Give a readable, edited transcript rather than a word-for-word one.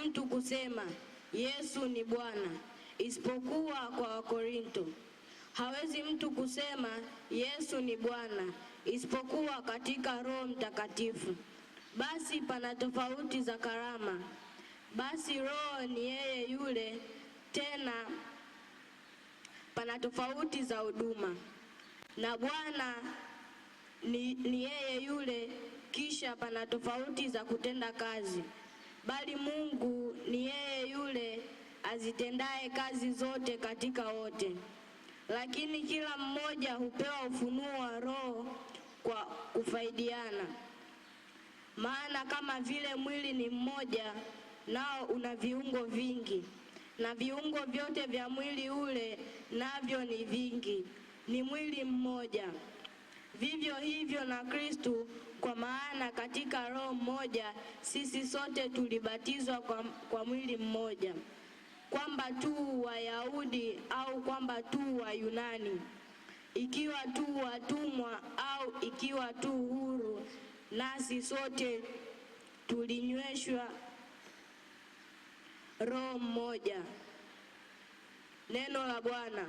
mtu kusema Yesu ni Bwana isipokuwa kwa Wakorinto. Hawezi mtu kusema Yesu ni Bwana isipokuwa katika Roho Mtakatifu. Basi pana tofauti za karama. Basi Roho ni yeye yule, tena pana tofauti za huduma. Na Bwana ni yeye yule, kisha pana tofauti za kutenda kazi. Bali Mungu ni yeye yule azitendaye kazi zote katika wote. Lakini kila mmoja hupewa ufunuo wa Roho kwa kufaidiana. Maana kama vile mwili ni mmoja, nao una viungo vingi, na viungo vyote vya mwili ule navyo ni vingi, ni mwili mmoja. Vivyo hivyo na Kristo, kwa maana katika Roho mmoja sisi sote tulibatizwa kwa mwili mmoja, kwamba tu Wayahudi au kwamba tu Wayunani, ikiwa tu watumwa au ikiwa tu huru, nasi sote tulinyweshwa Roho mmoja. Neno la Bwana.